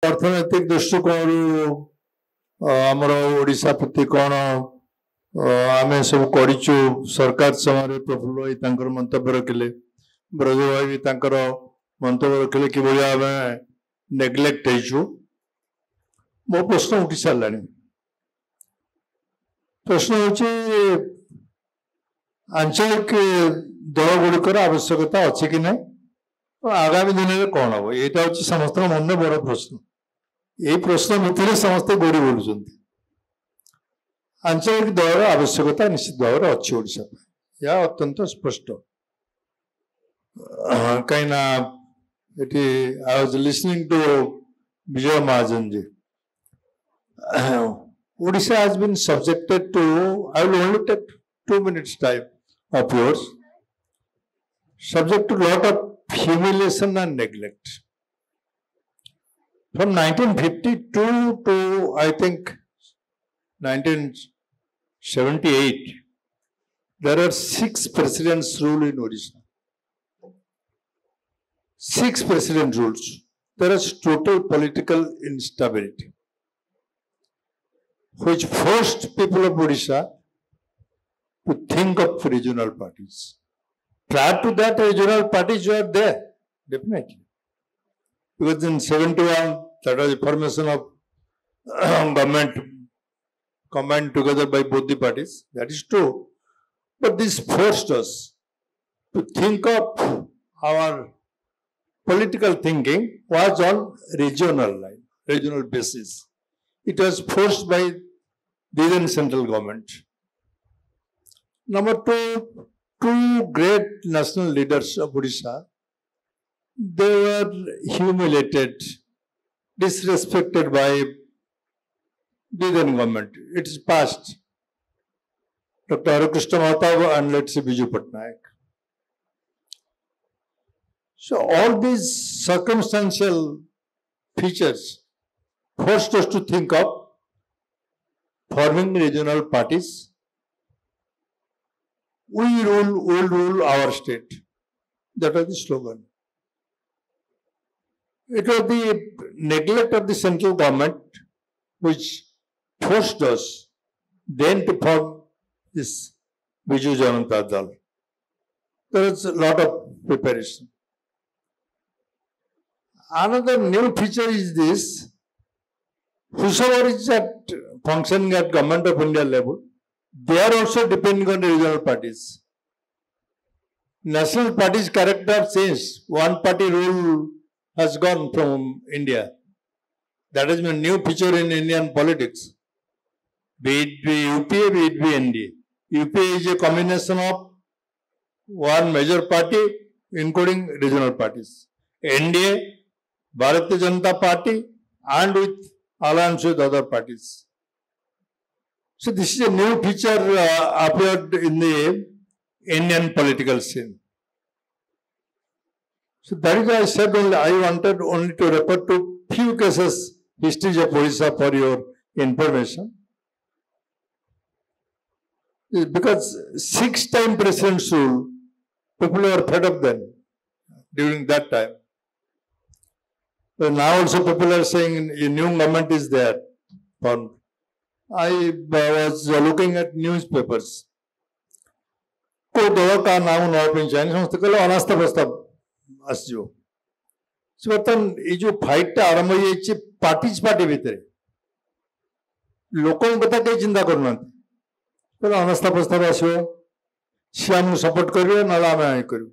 अर्थनैतिक दृष्टिकोण आमर ओडिशा प्रति कौन आम सब करूँ सरकार समय प्रफुल्ल भाई मंतव्य रखिले ब्रज भाई भी मंतव्य रखिले कि आम नेग्लेक्ट हो मो प्रश्न उठी सारा प्रश्न हूँ आंचलिक दल गुड़िकर आवश्यकता अच्छी कि ना आगामी दिन में कौन हम यहाँ हूँ समस्त मन बड़ प्रश्न यही प्रश्न भितर समस्ते गोड़ी बोलुं आंचलिक दल आवश्यकता निश्चित भाव में अच्छी ओडिशा यह अत्यंत स्पष्ट कहीं I was listening to Vijay Mahajan ji Odisha has been subjected to, I will only take 2 minutes time of yours, subject to lot of humiliation and neglect. From 1952 to I think 1978, there are 6 presidents rule in Odisha. 6 president rules. There is total political instability, which forced people of Odisha to think of regional parties. Prior to that, regional parties were there, definitely. Because in 71, that was the formation of government combined together by both the parties. That is true. But this forced us to think of our political thinking was on regional line, regional basis. It was forced by the then central government. Number 2, 2 great national leaders of Odisha, they were humiliated, disrespected by the then government. It is past. Dr. Harikrishna Mahatab and let's say Biju Patnaik. So all these circumstantial features forced us to think of forming regional parties. We will rule our state. That was the slogan. It was the neglect of the central government which forced us then to form this Biju Janata Dal. There is a lot of preparation. Another new feature is this. Whosoever is at functioning at Government of India level, they are also depending on the regional parties. National parties' character have changed. One party rule has gone from India. That has been a new feature in Indian politics. Be it be UPA, be it be NDA. UPA is a combination of one major party including regional parties. NDA, Bharatiya Janata Party, and with alliance with other parties. So this is a new feature appeared in the Indian political scene. So that is why I said I wanted only to refer to few cases, histories of Odisha for your information. Because 6-time presidents rule, people were fed up then, during that time. But now also people are saying a new government is there. I was looking at newspapers. कोई दवा का नाम नौ पंचायत समस्त कल अनास्था प्रस्ताव आसजो से बर्तन ये जो फाइट आरंभ हो जाए पार्टी भितर लोक कथा कहीं चिंता करना कल अनास्था प्रस्ताव आसो सी आम सपोर्ट कर ना आम करूँ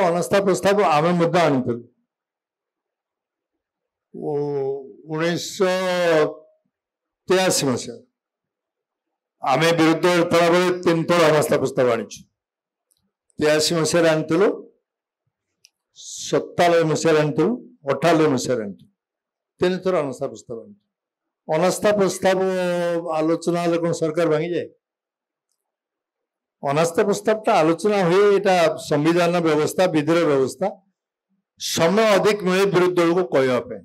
अनास्था प्रस्ताव आम आनी 1983 मसीहा आम विरुद्ध थोड़ा बेले 3 थर अनास्था प्रस्ताव आनीचु 83 मसीह आनीलु 97 मसीह आनीलु 98 मसीह आनीलु 3 थर अनास्था प्रस्ताव आनी अनास्था प्रस्ताव आलोचना हेल्ले कौन सरकार भांगी जाए अनास्था प्रस्ताव आलोचना हुए यहाँ संविधान व्यवस्था विधिर व्यवस्था समय अधिक मिले विरोधी दल को कहवाई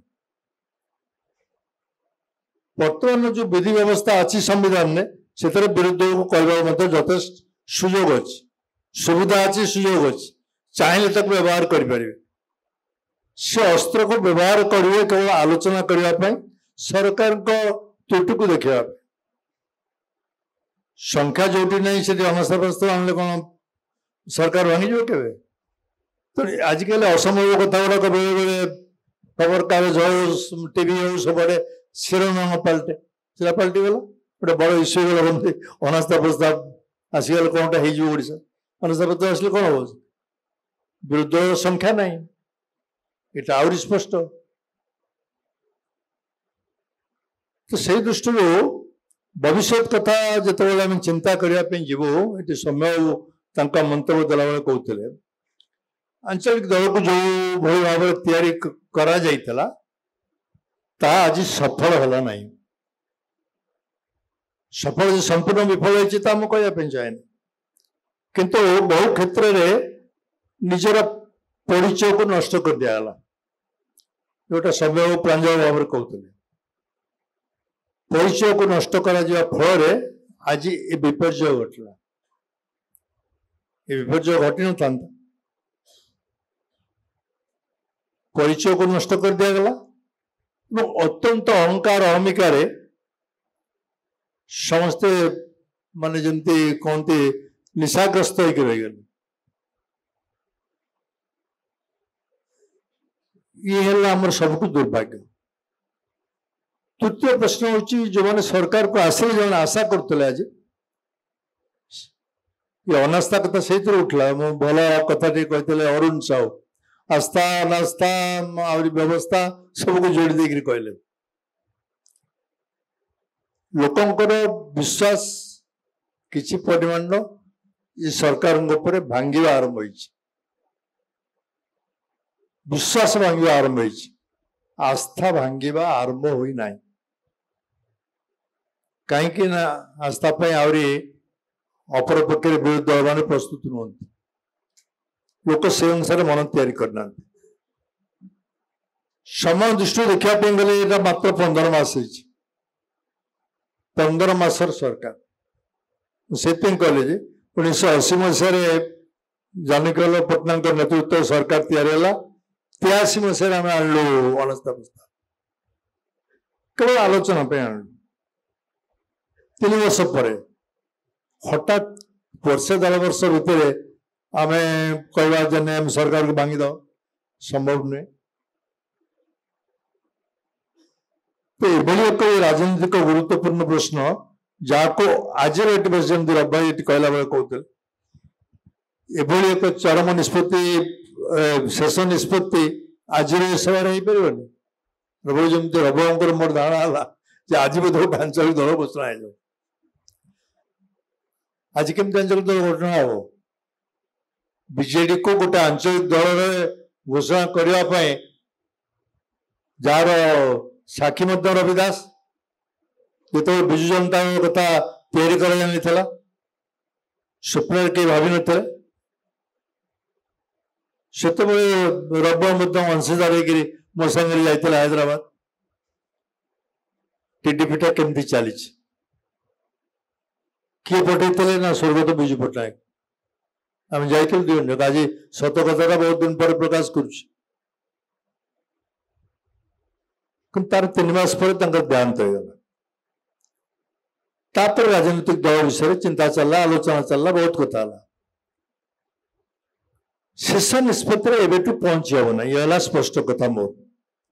बर्तमान जो विधि व्यवस्था अच्छी संविधान में से विरोधी दल को कहवा यथेष्ट सुजोग अच्छी सुविधा अच्छी सुजोग अच्छी चाहिए तक व्यवहार करें से अस्त्र को व्यवहार करेंगे केवल आलोचना करने सरकार त्रुटि को देखा संख्या जो नहीं से अनास्थाप्रस्ताव आने कौन सरकार भांगी के तो आजिकल असंभव कथा गुड़ाक बेले बेले खबर कागज हो टीवी हो सब शिरोनाम पलटे से पलटि गला गोटे बड़ इश्यू गला बंदी अनास्था प्रस्ताव आसीगल कौनटा हो अनास्था प्रस्ताव आसले कौन हम विरुद्ध संख्या नहीं ये आहरी स्पष्ट तो से दृष्टि भविष्य कथा जिते आम चिंता करने जीव ये समय मंतव्य देला बेले कहते आंचलिक दल को जो भाई भाव तैयारी करा जाइतला ता आज सफल है नहीं सफल संपूर्ण विफल होता कहवाई चाहे किंतु बहु क्षेत्र में निजर परिचय को नष्ट कर दिगला जोटा समय प्रांजल भाव कहते परिचय को नष्ट करा फल आज ये विपर्य घटला ये विपर्य घटी न था परिचय को नष्ट कर दिगला अत्यंत अहंकार अहमिकार समस्ते माने जमती कहते निशाग्रस्त होकर रही गले ये है सबको दुर्भाग्य। तृतीय प्रश्न हूँ जो मैंने सरकार को आसे जो आशा करते आज ये अनास्था कथा से उठला मो भल कथा कहते अरुण साहू आस्था अनास्था व्यवस्था सबको जोड़ी देकर कहले लोकंकर विश्वास किसी परिमाण ये सरकार भांगे आरंभ हो विश्वास भांगे आरंभ हो आस्था भांगे आरंभ होना कहीं आस्था आहरी अपर पक्ष विरोध दल मैंने प्रस्तुत नुहति लोक से अनुसार मन तैयारी करना समय दृष्टि देखापी गले ये मात्र 15 मास 15 मासर सरकार से कहले 1980 मसीह जानकीलाल पट्टनायक नेतृत्व सरकार तैयारी 83 मसीह आम आणलु अनास्था प्रस्ताव केवल आलोचना आणलु 3 वर्ष पर हठात वर्षे 1.5 वर्ष भितर आम कह सरकार को भांगी दो संभव नुहे तो ये एक राजनीतिक गुरुत्वपूर्ण प्रश्न जहाँ को आज जमी रबाई ये कहला बेले कहते एभली एक चरम निष्पत्ति शेष निष्पत्ति आज सभा हो पारे रबाई जमी रबाई मोर धारणा है आज बोध गोटे आंचलिक दल घोषणा हो आज केमती आंचलिक दल घोषणा हो बीजेडी को गोटे आंचलिक दल घोषणा करने जार साक्षी रवि दास जो विजु जनता कथा तैयारी कर स्वप्न कई भावी न से रब अंशीदार मो संगे जाते हैदराबाद टीडीपीटा केमती चली किए पठे ना स्वर्गत विजु पट्टनायक आम जाइल 2 जन आज सत कथा बहुत दिन पर प्रकाश कर तार 3 मास पर देहांत होगा तापर राजनीतिक दल विषय चिंता चलला आलोचना चलला बहुत कथा शेष निष्पत्ति एवं पहुंची हेना ये स्पष्ट कथा मोर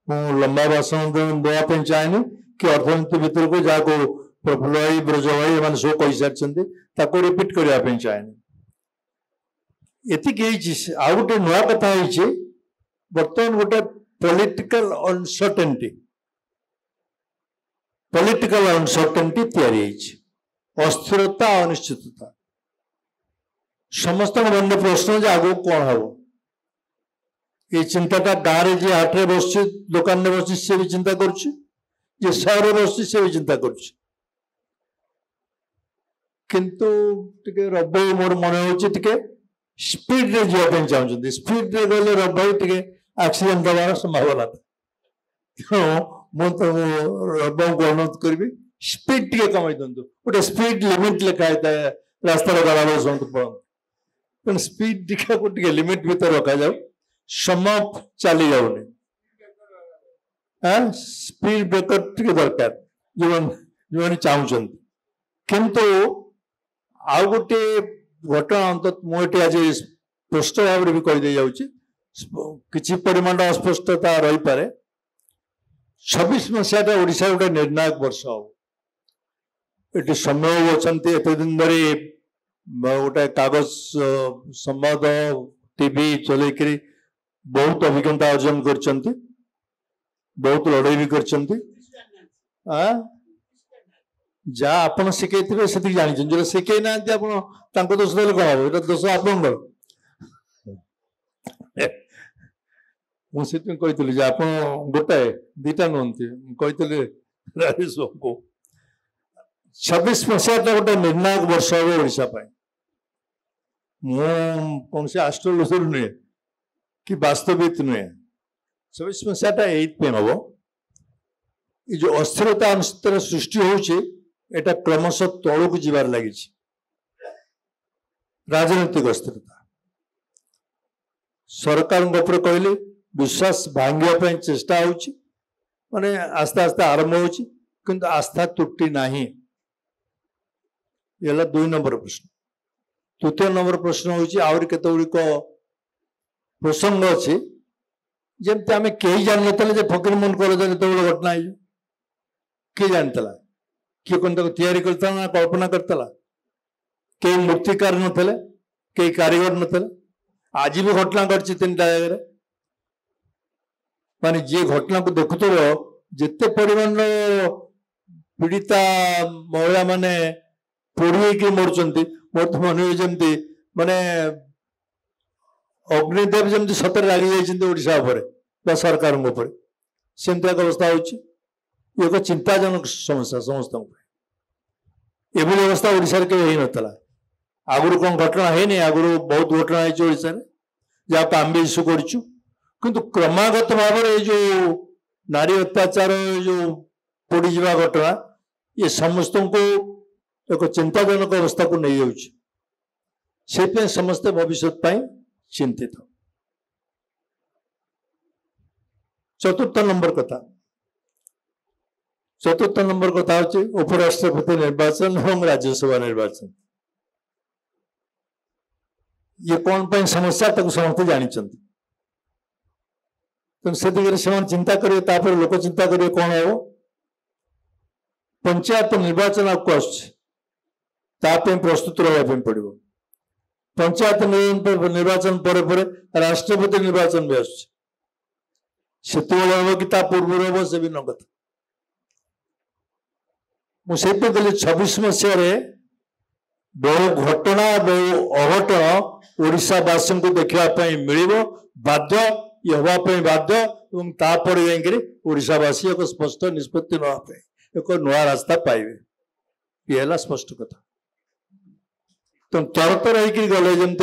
मु लंबा भाषण देवाई चाहे कि अर्थनीति भितर को जहाँ को प्रफुल्ल भाई ब्रज भाई एम सब कही सारी रिपीट करने चाहे एतिक आ गोटे नुआ कथा बर्तमान गोटे पॉलिटिकल अनसर्टेनिटी तैयारी अस्थिरता अनिश्चितता समस्त मन प्रश्न आगो कौन हम ये चिंताटा गाँव में जी हाटे बस दुकान में बस सी भी चिंता कर सहर बस सी भी चिंता कर किंतु रब मोर मन हो स्पीड रे जावाई चाहते स्पीड रे गले रब टे एक्सीडेंट हमार संभावना तेणु रब को अनुरोध करी स्पीड टे कमाई दिंतु गोटे स्पीड लिमिट लिखा है रास्ता गला समस्त पड़ते स्पीड टे लिमिट भीतर रखा जाऊ समय चली जाऊनी स्पीड ब्रेकर टिके दरकार जो चाहूँ किंतु आउ गोटे घटना अंत मुझे आज स्पष्ट भाव भी कहीदे जाऊँगी किसी परिमाण अस्पष्टता रही पारे 26 मसीहा ओडिशा गोटे निर्णायक वर्ष हम ये समय अच्छा एत दिन धरी गोटे कागज संवाद टीवी चलकर बहुत अभिज्ञता अर्जन कर बहुत लड़ाई भी कर जहाँ आप शिखे से जानी जो शिखे ना दोष देने कौन हम ये दोष आप मुझे कही आप गोटाए दीटा नुहति कही राजेश को 26 मसीहा गोटे निर्णायक वर्ष हम ओडिशा कौन से एस्ट्रोलॉजर नुहे कि वास्तविक नुहे 26 मसीहा हम ये जो अस्थिरता अनिश्चितता सृष्टि होटा क्रमश तौक जीवार लगी राजनीतिक अस्थिरता सरकार कहले विश्वास भांगे चेष्टा होची माने आस्ते आस्ते आरंभ होची किंतु आस्था त्रुटि नहीं ये 2 नंबर प्रश्न। तृतीय नंबर प्रश्न होची आउरी केते गुड़िक प्रसंग अच्छी जमती आम कहीं जान ना फकीर मन कर घटना है किए जानता किए कौन तैयारी करता ना कल्पना करता कई मूर्तिकार नथिले कई कारीगर नथिले आज भी घटना घटी 3टा जगह माने जी घटना को देखुथो जिते परिमाण पीड़िता महिला माने पोड़ी मरुंच मोर तो मन जमी माने अग्निदेव जमी सतरे लगी जाइए सरकार सेमती एक अवस्था हो चिंताजनक समस्या समस्त एभली अवस्था ओडिशा के नला आगुरी कौन घटना है आगुरी बहुत घटना है ओडिशा जहाँ आम भी इश्यू करूँ किंतु क्रमागत भाव में जो नारी अत्याचार जो पोड़ी जा घटना ये समस्त को एक चिंताजनक अवस्था को नहीं जाऊँ समस्ते भविष्य चिंतित। चतुर्थ नंबर कथा हूँ उपराष्ट्रपति निर्वाचन और राज्यसभा निर्वाचन ये कौन पर समस्या तक समस्त जानते तो से दिगरे से चिंता करेंगे लोक चिंता करेंगे कौन हम पंचायत निर्वाचन आपको आसुच्च प्रस्तुत रहा पड़ो पंचायत निर्वाचन पर राष्ट्रपति निर्वाचन भी आसुच्च हम कि पूर्व हम से भी न कथा मुझे कहली 26 मसीह बहु घटना बहु अघटन ओडिशावासी को देखापी मिल बाध्य ये हाँपाई बाध्य तापर जावासी एक स्पष्ट निष्पत्ति नापी एक नुआ रास्ता पाइबे ये स्पष्ट कथा तो तरतर हो गले जमी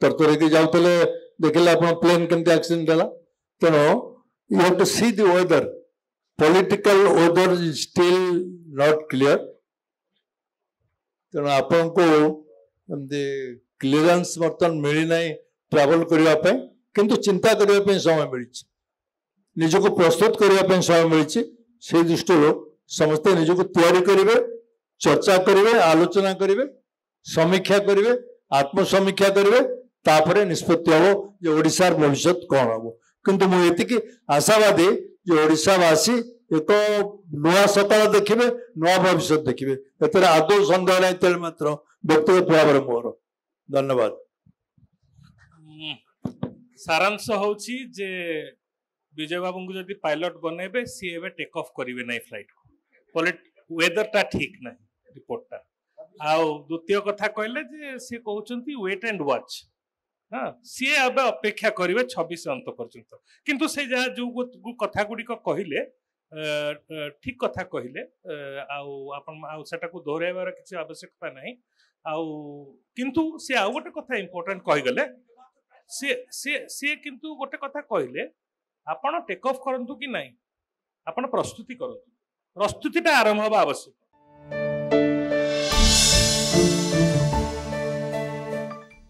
तरतर हो जाते देखिले आप प्लेन केमती एक्सीडेंट है तेणु you have to see the weather political weather is still not clear तेणु आपण को क्लीयरेंस बर्तमान मिलना ट्रैवल करने किंतु चिंता करने समय मिली निजक प्रस्तुत करने समय मिली से दृष्टि समस्ते निजक तैयारी करेंगे चर्चा करेंगे आलोचना करेंगे समीक्षा करेंगे आत्मसमीक्षा करेंगे तापर निष्पत्ति हम जो ओडिशार भविष्य कौन हम किंतु मुझे आशावादी जो ओडिशावासी एक नुआ सकाल देखिए नुआ भविष्य देखिए एतर आदौ सन्देह नहीं मात्र व्यक्तिगत भाव में मोर धन्यवाद। सारांश होची जे विजय बाबू को जदि पायलट बनइबे सी एबे टेक ऑफ करिवे नै फ्लाइट को वेदर टा ठीक नै रिपोर्ट टा आ द्वितीय कथा कहले जे से कहउचंती वेट एंड वॉच हां सी एबे अपेक्षा करिवे 26 अंत पर्यंत किंतु से जा जो कथा गुडी को कहिले ठीक कथा कहले आटा को दोहराइबार किसी आवश्यकता नहीं किंतु से आउ गोटे कथा इंपोर्टेंट कहीगले सी किंतु गोटे कथा कहले आपण टेक ऑफ करंतु कि नहीं आपण प्रस्तुति करंतु प्रस्तुतिटा आरंभ हवा आवश्यक